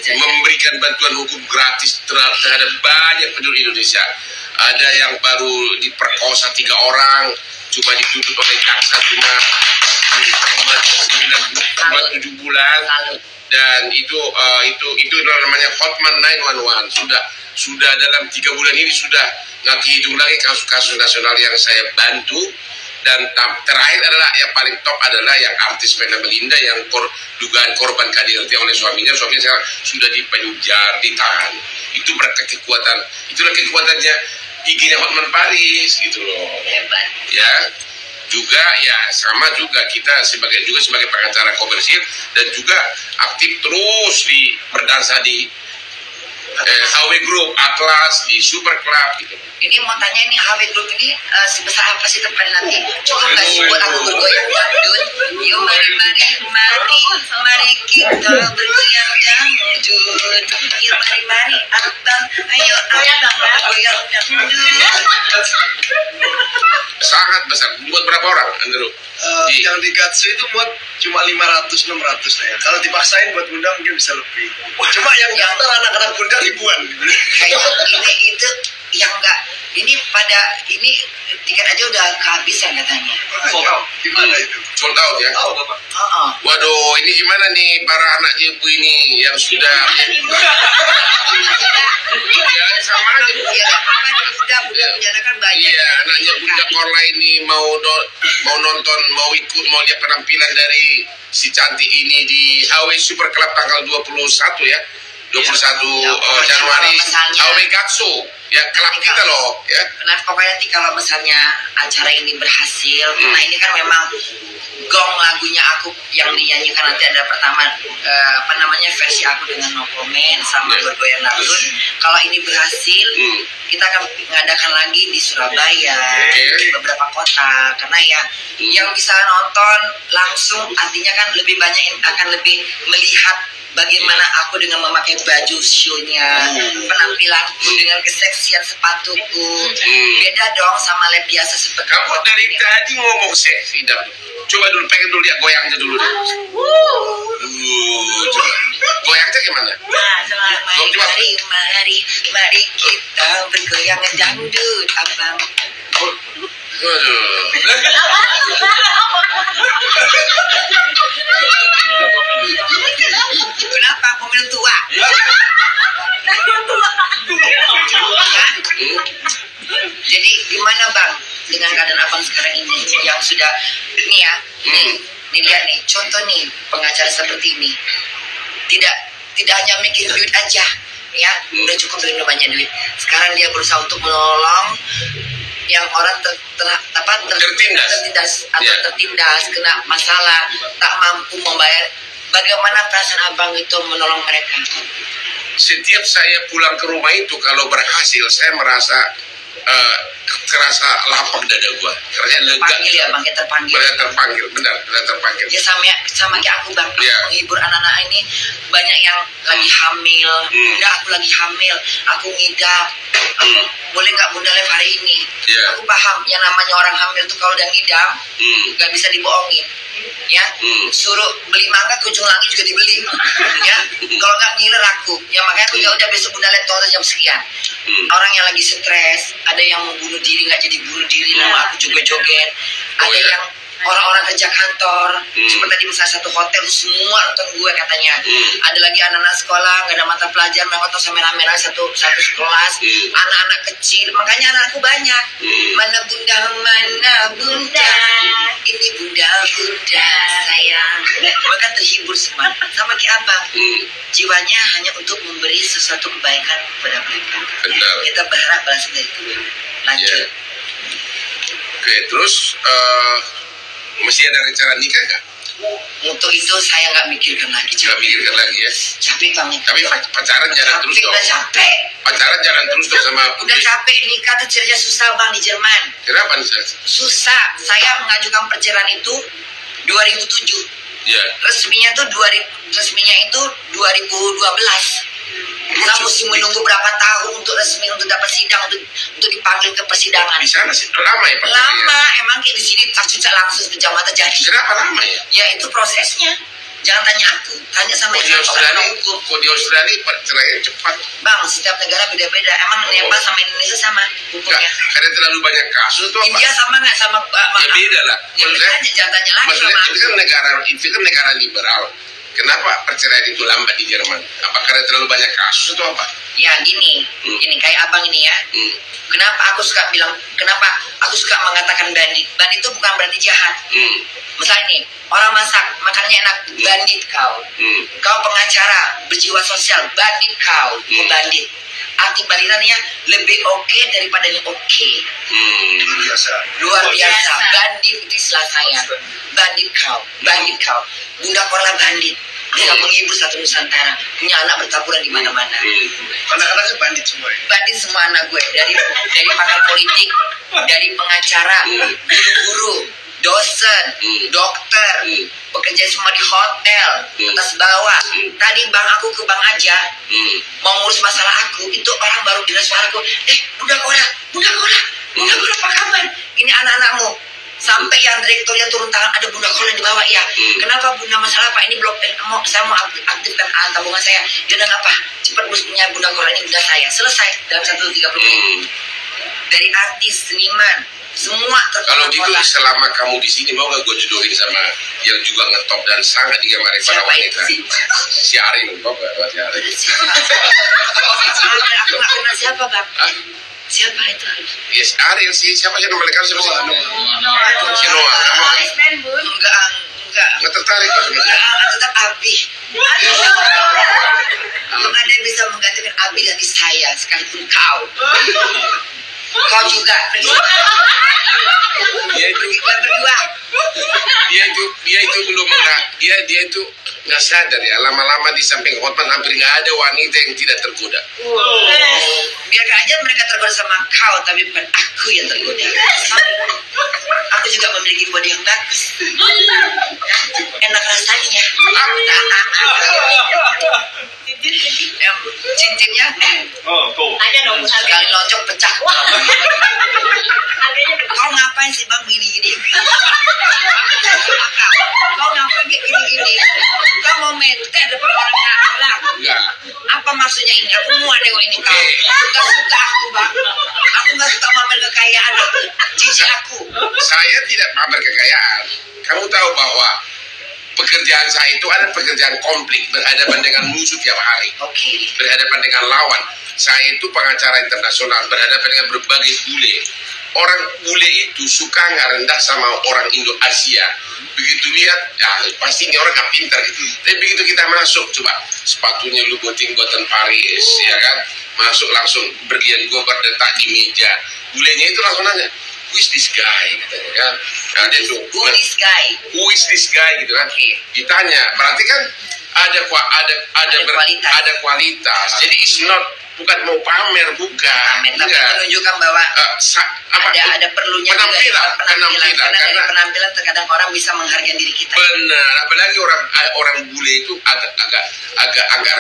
memberikan bantuan hukum gratis terhadap banyak penduduk Indonesia. Ada yang baru diperkosa 3 orang, cuma dituntut oleh jaksa cuma 7 bulan. Dan itu namanya Hotman 911. Sudah dalam 3 bulan ini sudah nggak kehitung lagi kasus-kasus nasional yang saya bantu. Dan terakhir adalah yang paling top adalah yang artis Vena Melinda yang dugaan korban KDRT oleh suaminya sekarang sudah dipenjara, ditahan. Itu berkat kekuatan, itulah kekuatannya IG-nya Hotman Paris gitu loh. Hebat. Ya. Juga ya sama juga kita sebagai pengacara komersil dan juga aktif terus di berdansa di HW Group, Atlas, di Super Club gitu. Ini mau tanya ini HW Group ini sebesar apa sih tempat nanti? Cukup nggak sih buat aku bergoyang dangdut? Yuk mari kita bergoyang dangdut. Yuk mari abang, ayo bergoyang dangdut. Sangat besar. Buat berapa orang, Andrew? Yang di Gatsu itu buat cuma 500-600 lah ya. Kalau dipaksain buat undang mungkin bisa lebih. Cuma yang daftar anak-anak muda ribuan. Kayak ini itu yang enggak ini pada ini tiket aja udah kehabisan katanya. Gimana itu? Sold out ya? Tahu Bapak? Waduh, ini gimana nih para anak ibu ini yang sudah ya sama aja. Ya apa budak kan banyak. Iya, anaknya budak online ini mau nonton, mau ikut, mau lihat penampilan dari si cantik ini di HW Super Club tanggal 21 ya. 21 Januari HW Gatsu ya, klub kita loh ya. Nah pokoknya nanti kalau misalnya acara ini berhasil, nah ini kan memang gong lagunya aku yang dinyanyikan nanti ada pertama versi aku dengan No Comment sama bergoyang dangdut. Kalau ini berhasil, kita akan mengadakan lagi di Surabaya, di beberapa kota, karena ya yang bisa nonton langsung artinya kan lebih banyak akan lebih melihat bagaimana aku dengan memakai baju show-nya, penampilanku dengan keseksian sepatuku, beda dong sama lab biasa seperti Kamu dari tadi ngomong seksi dah. Coba dulu, pengen dulu lihat goyangnya dulu deh. Coba. Goyangnya gimana? Mari kita bergoyang dangdut, abang. Kenapa? Mau minum tua? Jadi gimana bang dengan keadaan abang sekarang ini yang sudah ini ya, nih lihat nih contoh nih pengacara seperti ini tidak hanya mikir duit aja ya, udah cukup dengan banyak duit. Sekarang dia berusaha untuk menolong yang orang tertindas atau tertindas kena masalah tak mampu membayar. Bagaimana perasaan abang itu menolong mereka? Setiap saya pulang ke rumah itu kalau berhasil saya merasa kerasa lapang dada gua, kerasa lega. Panggil ya bang, terpanggil, benar terpanggil. Ya sama kayak aku bang, aku menghibur anak-anak ini banyak yang lagi hamil. Bunda aku lagi hamil, aku ngidam. Boleh nggak bunda live hari ini? Aku paham, yang namanya orang hamil tuh kalau udah ngidam nggak bisa dibohongin. Ya, suruh beli mangga ke ujung langit juga dibeli. Ya, kalau nggak ngiler aku. Ya makanya aku ya udah besok bunda live tonton jam sekian. Orang yang lagi stres, ada yang mau bunuh diri nggak jadi bunuh diri, nama aku juga joget. Ada yang orang-orang kerja kantor, seperti tadi misalnya satu hotel semua nonton gue katanya. Ada lagi anak-anak sekolah nggak ada mata pelajaran, mereka nonton sampai rame-rame satu kelas. Anak-anak kecil, makanya anak aku banyak. Mana bunda, ini bunda sayang. Mereka terhibur semua, sama kayak abang. Jiwanya hanya untuk memberi sesuatu kebaikan kepada mereka. Kita berharap balasan dari Tuhan. Lanjut. Oke, terus masih ada rencana nikah nggak? Untuk itu saya nggak mikirkan lagi. Nggak mikirkan lagi ya? Capek banget. Tapi pacaran jangan terus dong. Udah capek. Pacaran jangan terus dong sama Udah capek, nikah tuh cerita susah bang di Jerman. Kenapa nih? Susah. Saya mengajukan perceraian itu 2007. Ya. Resminya itu 2012. Kita mesti menunggu berapa tahun untuk resmi untuk dapat sidang untuk dipanggil ke persidangan. Di sana sih lama ya Pak? Lama, emang kayak di sini tak langsung sejam terjadi. Kenapa lama ya? Ya itu prosesnya. Jangan tanya aku, tanya sama Di Australia perceraian cepat. Bang, setiap negara beda-beda. Emang Nepal sama Indonesia sama hukumnya? Karena terlalu banyak kasus tuh. India sama nggak sama? Ya beda lah. Ya jangan tanya lagi maksudnya sama itu kan negara liberal. Kenapa perceraian itu lambat di Jerman? Apa karena terlalu banyak kasus atau apa? Ya gini kayak abang ini ya. Kenapa aku suka mengatakan bandit? Bandit itu bukan berarti jahat. Misalnya nih, orang masak, makannya enak, bandit kau. Kau pengacara, berjiwa sosial, bandit kau, bandit. Arti balirannya lebih oke daripada yang oke. Luar biasa. Bandit itu istilah saya. Bandit kau. Bunda Korla bandit. Dia menghibur satu Nusantara. Punya anak bertaburan di mana-mana. Anak-anaknya bandit semua ya? Bandit semua anak gue. Dari pakar politik, dari pengacara, guru-guru, dosen, dokter, bekerja semua di hotel, atas bawah. Tadi aku ke Bang Aja, mau ngurus masalah aku, itu orang baru dengar suaraku. Bunda Korla, apa kabar? Ini anak-anakmu. Sampai yang direkturnya turun tangan, ada Bunda Korla di bawah ya. Kenapa Bunda, masalah apa? Ini saya mau aktifkan tabungan saya. Dia bilang apa? Cepat punya Bunda Korla, ini Bunda saya. Selesai dalam 130 menit. Dari artis, seniman, semua kalau gitu selama kamu di sini mau nggak gue jodohin sama yang juga ngetop dan sangat digemari para wanita? Si Arin, si Arin. Aku nggak kenal siapa Bang. Siapa itu? Yes, Ariel sih. Siapa sih nama mereka? Siapa sih? Si Noah. Enggak tertarik kok sama dia. Tetap Abi. Belum ada yang bisa menggantikan Abi dari saya, sekalipun kau. Kau juga. Dia itu belum dia itu nggak sadar ya, lama-lama di samping Hotman hampir nggak ada wanita yang tidak tergoda. Biarkan aja mereka tergoda sama kau, tapi bukan aku yang tergoda. Aku juga memiliki body yang bagus, enak rasanya. Cincinnya aja dong, sekali lonjok pecah. Kau ngapain sih Bang gini-gini? Kau ngapain kayak gini-gini? Kau mau mente depan orang? Enggak. Apa maksudnya ini? Aku mau nengok ini kau. Gak suka aku Bang. Aku gak suka pamer kekayaan aku. Cici aku. Saya tidak pamer kekayaan. Kamu tahu bahwa pekerjaan saya itu ada pekerjaan konflik, berhadapan dengan musuh tiap hari. Berhadapan dengan lawan. Saya itu pengacara internasional, berhadapan dengan berbagai bule. Orang bule itu suka nggak rendah sama orang Indo-Asia. Begitu lihat, pasti ini orang nggak pintar gitu. Tapi begitu kita masuk, coba sepatunya lu buatan Paris, ya kan? Masuk langsung berlian gue berdetak di meja. Bulenya itu langsung nanya, who is this guy? Katanya kan. Nah, dia tuh, who is this guy gitu kan. Ditanya, berarti kan ada kualitas. Jadi it's not, bukan mau pamer, bukan. Tapi menunjukkan bahwa ada perlunya penampilan. Karena dari penampilan terkadang orang bisa menghargai diri kita. Benar, apalagi orang bule itu agak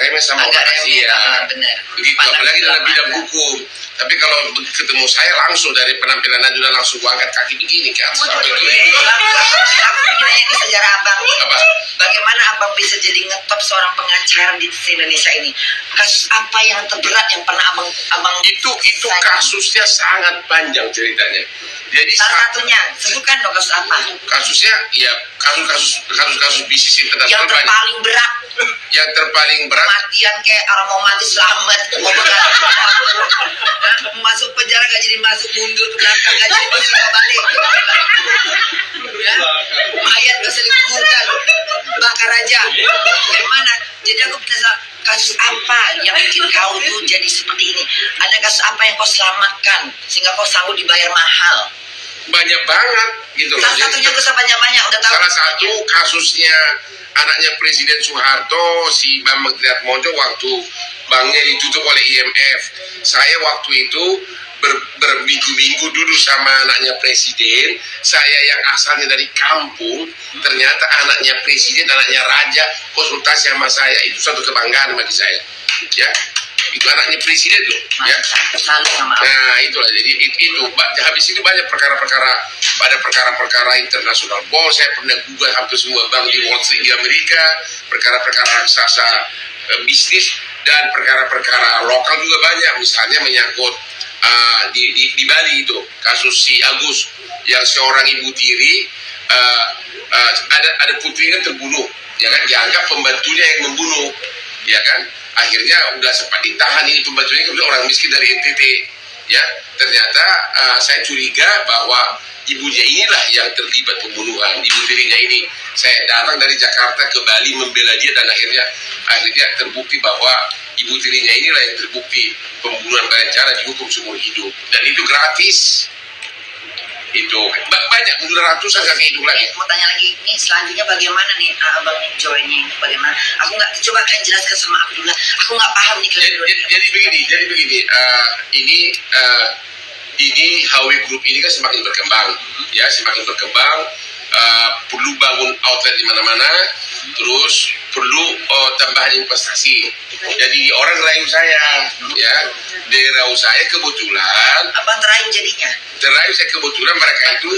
remeh sama orang Asia. Benar. Begitu, apalagi dalam bidang hukum. Tapi kalau ketemu saya langsung dari penampilan aja udah langsung gua angkat kaki begini kan. Sampai begini. Aku kira ini sejarah abang. Apa? Bagaimana abang bisa jadi ngetop seorang pengacara di Indonesia ini? Kasus apa yang terberat yang pernah abang itu kasusnya sangat panjang ceritanya. Jadi salah satunya, sebutkan dong kasus apa? Kasusnya ya kasus bisnis internasional yang terpaling berat. Yang terpaling berat. Kematian kayak orang mau mati selamat, masuk penjara gak jadi masuk, mundur ke belakang gak jadi masuk balik. Ya, mayat gak bisa dikuburkan, bakar aja. Gimana? Jadi aku penasaran, kasus apa yang bikin kau tuh jadi seperti ini? Ada kasus apa yang kau selamatkan sehingga kau sanggup dibayar mahal? Banyak banget gitu loh. Salah satunya gue banyak udah tahu. Salah satu kasusnya anaknya Presiden Soeharto, si Bambang Triatmojo, waktu banknya ditutup oleh IMF. Saya waktu itu berminggu-minggu duduk sama anaknya presiden. Saya yang asalnya dari kampung, ternyata anaknya presiden, anaknya raja konsultasi sama saya. Itu suatu kebanggaan bagi saya. Ya, itu anaknya presiden loh. Ya. Nah itulah, jadi itu habis itu banyak perkara-perkara, pada perkara-perkara internasional. Saya pernah gugat hampir semua bank di Wall Street di Amerika, perkara-perkara raksasa bisnis, dan perkara-perkara lokal juga banyak. Misalnya menyangkut di Bali itu kasus si Agus yang seorang ibu tiri, ada putrinya terbunuh, ya kan, dianggap pembantunya yang membunuh, ya kan. Akhirnya udah sempat ditahan ini pembantunya, kemudian orang miskin dari NTT, ya. Ternyata saya curiga bahwa ibunya inilah yang terlibat pembunuhan ibu tirinya ini. Saya datang dari Jakarta ke Bali membela dia, dan akhirnya terbukti bahwa ibu tirinya inilah yang terbukti pembunuhan berencana, dihukum seumur hidup, dan itu gratis. Itu banyak, udah ratusan kakek hidup lagi. Mau tanya lagi, nih selanjutnya bagaimana nih Abang join ini, bagaimana? Aku nggak, coba kalian jelaskan sama aku dulu. Aku nggak paham nih. Jadi begini, ini HW Group ini kan semakin berkembang, ya, semakin berkembang. Perlu bangun outlet di mana-mana, terus perlu tambahan investasi. Jadi orang rayu saya, ya, daerah saya kebetulan. Abang terayu jadinya? Terayu saya kebetulan mereka itu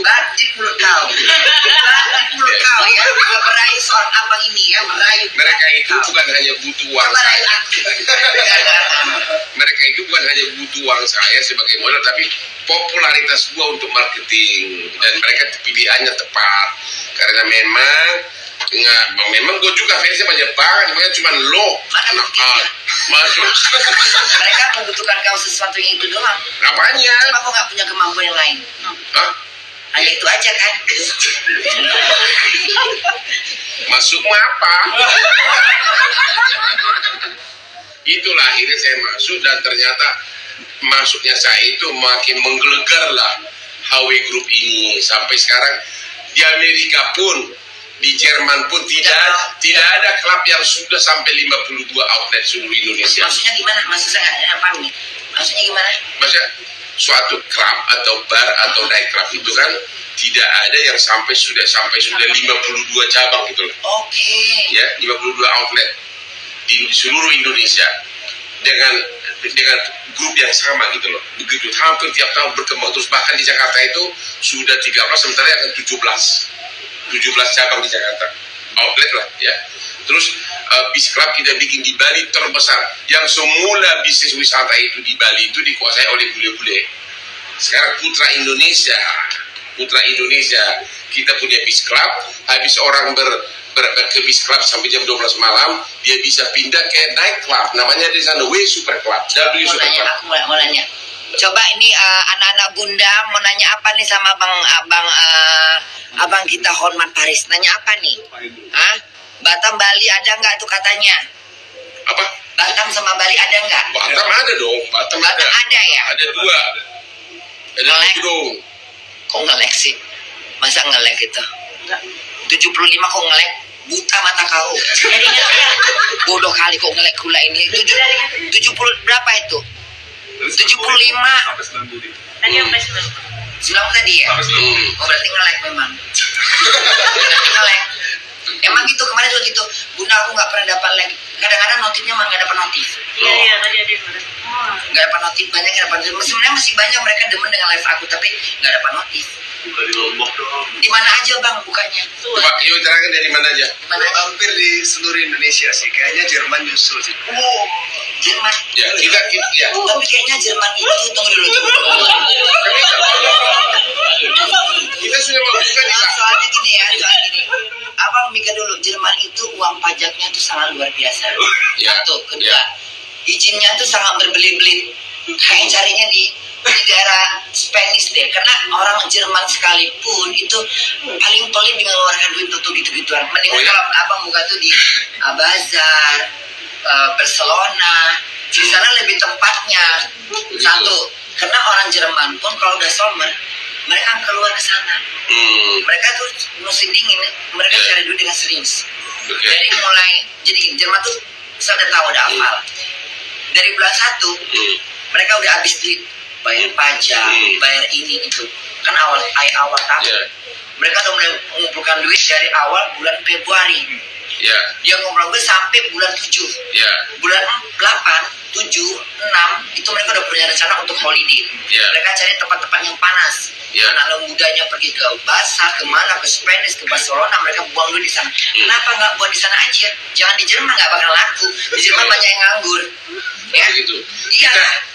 Batik mulut kau, ya, merayu soal abang ini ya, merayu. Mereka itu bukan hanya butuh uang saya. Mereka itu bukan hanya butuh uang saya sebagai modal, tapi popularitas gua untuk marketing, dan mereka pilihannya tepat karena memang gue juga fansnya banyak banget, cuma lo masuk. Mereka membutuhkan kau sesuatu yang itu doang. Apanya? Aku nggak punya kemampuan yang lain. Hanya itu aja kan? Masuk apa? Itulah akhirnya saya masuk, dan ternyata masuknya saya itu makin menggelegar lah HW Group ini. Sampai sekarang di Amerika pun, di Jerman pun tidak ada klub yang sudah sampai 52 outlet seluruh Indonesia. Maksudnya gimana? Maksudnya nggak paham nih. Maksudnya gimana? Maksudnya suatu klub atau bar atau night club itu kan tidak ada yang sudah 52 cabang gitu loh. Oke. Ya, 52 outlet di seluruh Indonesia dengan grup yang sama gitu loh. Begitu hampir tiap tahun berkembang, terus bahkan di Jakarta itu sudah 13, sementara akan 17 cabang di Jakarta, outlet lah ya. Terus bis club kita bikin di Bali terbesar, yang semula bisnis wisata itu di Bali itu dikuasai oleh bule-bule. Sekarang Putra Indonesia kita punya bis club. Habis orang ke bis club sampai jam 12 malam, dia bisa pindah ke night club, namanya di sana W Super Club. W Super Club. Aku mau nanya. Coba ini anak-anak bunda mau nanya apa nih sama abang kita Hormat Paris. Nanya apa nih? Batam Bali ada nggak tuh katanya? Apa? Batam sama Bali ada nggak? Batam ada dong. Batam ada ya? Ada 2. Ada 2 dong. Kok ngelek sih? Masa ngelek gitu? 75 kok ngelek? Buta mata kau. Bodoh kali kok ngelek gula ini. 70 berapa itu? 75. Tadi sampai 90 tadi ya? Oh, berarti ngelek memang. Ngelek. Emang gitu, kemarin juga gitu. Bunda aku nggak pernah dapat like. Kadang-kadang notifnya malah nggak dapat notif. Iya, tadi ada yang nggak dapat notif, banyak nggak dapat notif. Sebenarnya masih banyak mereka demen dengan live aku, tapi nggak dapat notif. Buka di Lombok dong. Di mana aja bang bukanya? Pak, yuk terangin dari mana aja? Hampir di seluruh Indonesia sih. Kayaknya Jerman nyusul sih. Jerman. Ya, kita ya. Tapi kayaknya Jerman itu tunggu dulu. Kita sudah membuka nih, Pak. Soalnya gini. Abang mikir dulu, Jerman itu uang pajaknya tuh sangat luar biasa. Ya. Satu, kedua, izinnya tuh sangat berbelit-belit. Kayak carinya di daerah Spanish deh, karena orang Jerman sekalipun itu paling pelit dengan mengeluarkan duit untuk gitu-gituan. Mendingan kalau abang buka tuh di Bazar, Barcelona, di sana lebih tempatnya. Satu, karena orang Jerman pun kalau udah summer, mereka keluar ke sana. Mereka tuh musim dingin, mereka cari duit dengan serius. Jadi jadi Jerman tuh saya udah tahu, udah hafal. Dari bulan 1 mereka udah habis duit, bayar pajak, bayar ini itu, kan awal tahun. Yeah. Mereka udah mulai mengumpulkan duit dari awal bulan Februari. Ya, Dia ngobrol gue sampai bulan 7. ya, Bulan 8, 7, 6 itu mereka udah punya rencana untuk holiday. Ya. Mereka cari tempat-tempat yang panas. Ya. Anak mudanya pergi ke Basel, kemana, ke Spanish, ke Barcelona, mereka buang duit di sana. Kenapa nggak buat di sana aja? Jangan di Jerman, nggak bakal laku. Di Jerman banyak yang nganggur. Ya. begitu. Iya.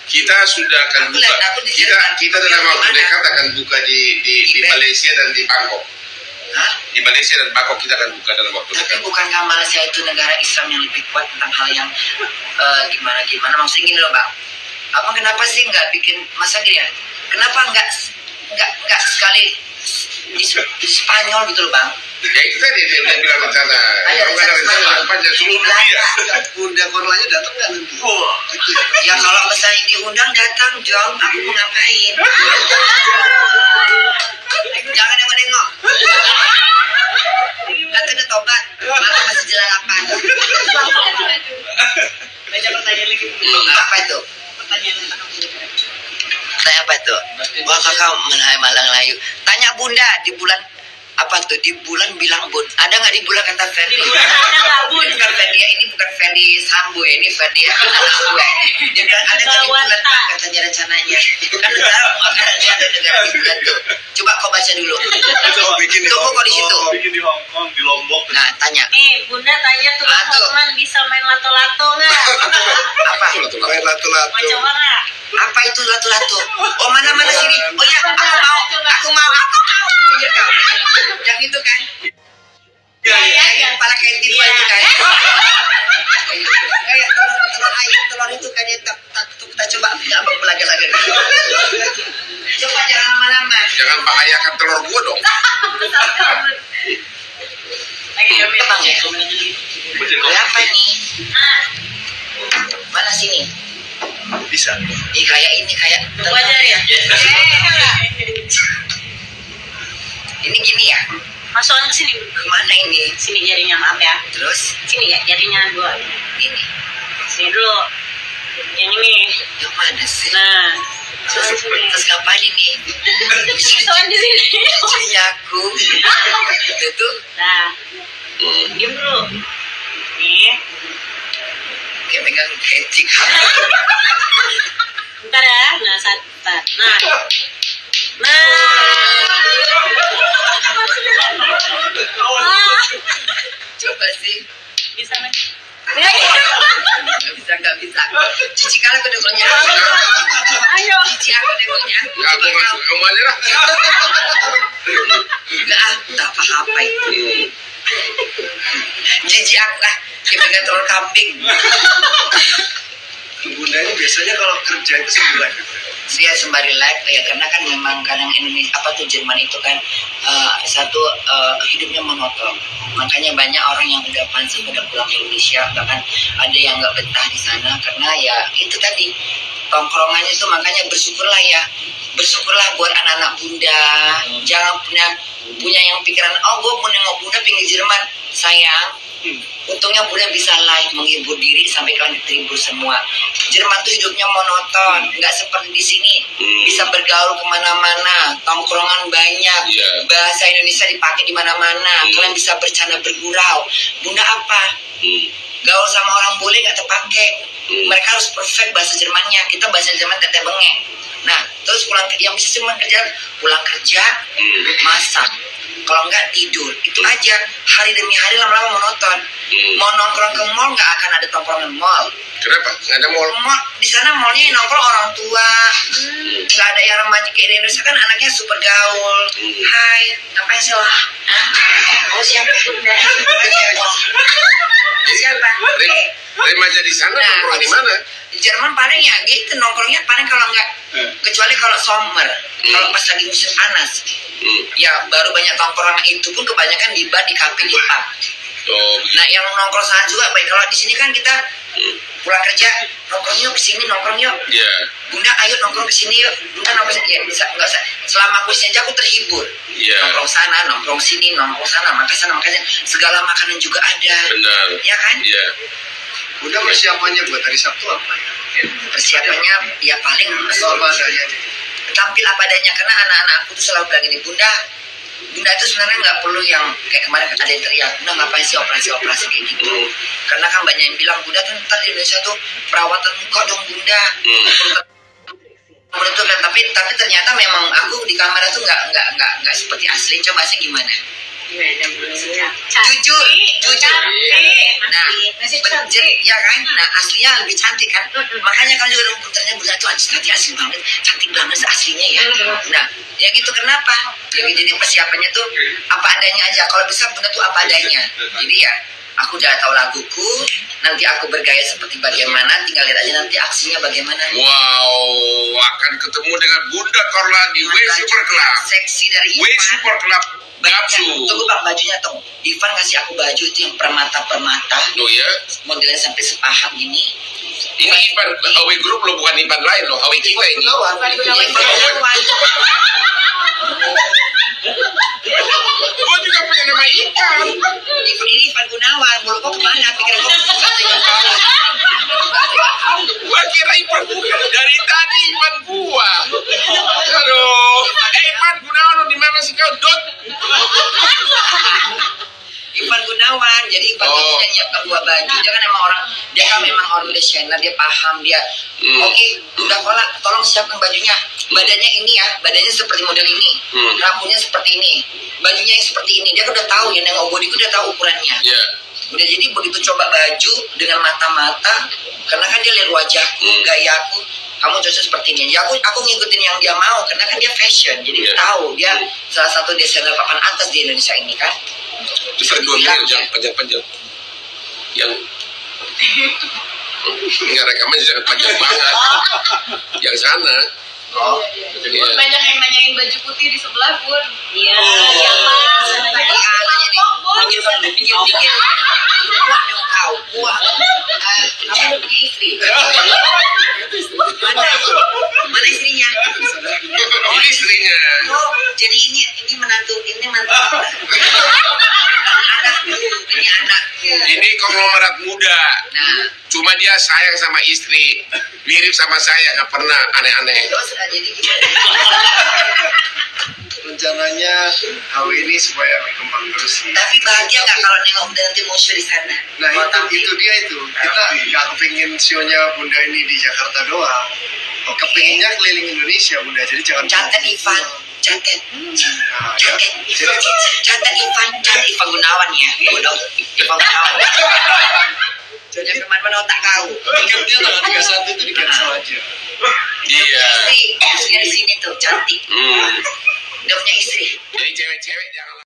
Kita sudah akan Aku buka. lihat, aku di Kita Jerman. kita dalam waktu Gimana? dekat akan buka di Di Malaysia dan di Bangkok. Hah? Di Malaysia dan Bangkok kita akan buka dalam waktu Tapi dekat. bukankah Malaysia itu negara Islam yang lebih kuat tentang hal yang gimana? Maksudnya gini loh, Bang. Abang kenapa sih nggak bikin masa gini ya? Kenapa nggak sekali di Spanyol gitu loh, Bang? Ya itu tadi dia bilang rencana. Ada Kalau nggak ada rencana rencana. panjang seluruh dunia. Bunda Korlanya datang nggak nanti? Gitu ya. Ya kalau misalnya diundang datang, Jong, aku mau ngapain? Jangan nengok-nengok. Nanti udah tobat, mata masih jelalapan. Baca pertanyaan lagi. Apa itu? Pertanyaan tentang Tanya apa tuh? Wah kakak menahai malang layu. Tanya bunda di bulan apa tuh? Di bulan bilang bun. Ada nggak di bulan kata Ferdi? Di bulan ada nggak, Bun? Bukan Ferdi, ini bukan Ferdi Sambo ya, ini Ferdi anak gue. Dia bilang ada nggak di bulan Bang, katanya rencananya. Kan lu tahu ada negara di bulan tuh. Coba kau baca dulu. Bikin di Tunggu kau di situ. Hongkong. Bikin di Hong Kong, di Lombok. Nah tanya. Bunda tanya tuh, Ah, tuh. teman bisa main lato-lato nggak? Apa? Betul, betul. Main lato-lato. Macam mana? Apa itu lato-lato? Oh mana sini? Oh ya, aku mau. Pinggir kau. Yang itu kan? Yang kepala kayak gitu Iya. itu kan? Kayak telur itu kan dia kita coba nggak belaga-laga. Coba jangan lama-lama. Jangan bahayakan telur gua dong. Lagi ya, Kembang ya? Ada apa nih? Mana sini? Bisa. Ih kayak ini kayak Tunggu aja ya. Ini gini ya? Masukin ke sini. Kemana ini? Sini jarinya, maaf ya. Terus Sini ya, jarinya 2. ini Sini dulu. Yang ini. yang mana sih? Nah. Terus Sini. ngapain ini? Masukin di sini. Cucinya aku. Itu tuh Nah. Diam dulu. Nih. kayak megang ketik. Bentar ya. Nah, bentar. Nah. Coba sih. Bisa nih. Nggak bisa. Cici kali aku dengonya. Ayo. Cici aku dengonya. Aku masuk kamu aja lah. Nggak tak apa-apa itu. Cici aku kayak megang telur kambing. Bunda ini biasanya kalau kerja itu sembilan. Dia sembari live ya karena kan memang kadang Indonesia apa tuh Jerman itu kan hidupnya monoton, makanya banyak orang yang udah pensiun udah pulang ke Indonesia, bahkan ada yang nggak betah di sana karena ya itu tadi tongkrongannya itu. Makanya bersyukurlah buat anak-anak bunda, jangan punya yang pikiran gue mau nengok bunda pinggir Jerman. Sayang, untungnya bunda bisa live menghibur diri sampai kalian terhibur semua. Jerman tuh hidupnya monoton, nggak seperti di sini. Bisa bergaul kemana-mana, tongkrongan banyak, Iya. bahasa Indonesia dipakai di mana-mana. Kalian bisa bercanda bergurau. Bunda apa? Gaul sama orang boleh nggak terpakai. Mereka harus perfect bahasa Jermannya. Kita bahasa Jerman teteh bengek. Nah, terus yang bisa cuma kerja, pulang kerja, masak. Kalau nggak tidur, itu aja. Hari demi hari lama-lama monoton. Mau nongkrong ke mall nggak akan ada tongkrongan mall. Kenapa? Nggak ada mall. Di sana mallnya yang nongkrong orang tua. Nggak ada yang remaja kayak di Indonesia kan anaknya super gaul. Hai, ngapain sih lah? Oh siapa? Siapa? Remaja di sana nongkrong di mana? Di Jerman paling ya gitu nongkrongnya paling kalau nggak kecuali kalau summer, kalau pas lagi musim panas. Ya baru banyak tongkrongan itu pun kebanyakan di bar, di kafe, di pub. Oh, begitu. Nah yang nongkrong sana juga baik. Kalau di sini kan kita pulang kerja nongkrong yuk kesini nongkrong yuk. Iya. Bunda ayo nongkrong kesini yuk. Bunda nongkrong sini ya bisa nggak usah. Selama aku sini aja aku terhibur. Iya. Nongkrong sana, nongkrong sini, nongkrong sana, makan sana, makan sini. Segala makanan juga ada. Benar. Ya kan? Iya. Bunda persiapannya buat hari Sabtu apa ya? Persiapannya ya paling Apa adanya. tampil apa adanya, karena anak-anak aku tuh selalu bilang gini, Bunda itu sebenarnya nggak perlu yang kayak kemarin ada yang teriak, Bunda ngapain sih operasi kayak gitu. Karena kan banyak yang bilang, Bunda tuh ntar di Indonesia tuh perawatan muka dong Bunda. Itu kan, tapi ternyata memang aku di kamera tuh nggak seperti asli. Coba sih gimana? Jujur. Nah, penjel, ya kan? Nah, aslinya lebih cantik kan? Makanya kan juga putarnya Bunda tuh nanti asli banget, cantik banget aslinya ya. Nah, ya gitu kenapa? Jadi persiapannya tuh apa adanya aja. Kalau bisa Bunda tuh apa adanya. Jadi ya, aku udah tahu laguku, nanti aku bergaya seperti bagaimana, tinggal lihat aja nanti aksinya bagaimana. Wow, akan ketemu dengan Bunda Korla di W Super Club. Seksi dari W Ivan. Super Club Gamsu. Tunggu Bang, bajunya tuh. Ivan ngasih aku baju itu yang permata. Oh ya, Modelnya sampai sepahat gini. ini Ivan HW Group loh, bukan Ivan lain loh, HW kita ini. Gua juga punya nama Ivan. Ini Ivan Gunawan. Mulut kok kemana? Pikiran kok Gua kira Ivan dari tadi Ivan gua. Aduh, Ivan Gunawan lu di mana sih kau? Dot. Ivan Gunawan. Jadi Ivan itu yang nyiapkan 2 baju. Dia kan memang orang desainer, dia paham dia. Oke, udah kolak, tolong siapkan bajunya. Badannya ini ya, badannya seperti model ini. Rambutnya seperti ini. Bajunya yang seperti ini. Dia udah tahu ya, nengok bodiku dia tahu ukurannya. Iya. Udah, jadi begitu coba baju dengan mata-mata, karena kan dia lihat wajahku, gayaku, kamu cocok seperti ini. Ya aku ngikutin yang dia mau, karena kan dia fashion, jadi dia tahu dia salah satu desainer papan atas di Indonesia ini kan. Bisa 2 miliar, jangan panjang-panjang. Yang nggak rekaman jangan panjang banget. Yang sana. Oh, Iya. Banyak yang nanyain baju putih di sebelah Bun. Iya, siapa? pinggir. Buah dong kau, buah. Kamu punya istri. Mana istrinya? Ini istrinya. Oh, jadi ini menantu. Anakku. Ini konglomerat muda. Nah, Cuma dia sayang sama istri, mirip sama saya, nggak pernah aneh-aneh. terus jadi gitu. Rencananya HW ini supaya berkembang terus sih. Tapi bahagia nggak kalau nengok Bunda nanti mau show di sana? Nah Mau tampil? itu dia itu. Kita nggak kepingin sionya Bunda ini di Jakarta doang. Kepinginnya keliling Indonesia Bunda. Jadi jangan. Catat Ivan, catat. Nah, ya. Catat Ivan Gunawan ya. Bodoh. Ivan Gunawan. Jangan kemana-mana otak kau. Tiketnya tanggal 31 itu di cancel aja. Iya. Istrinya di sini tuh cantik. Hmm. Udah punya istri. Jadi cewek-cewek jangan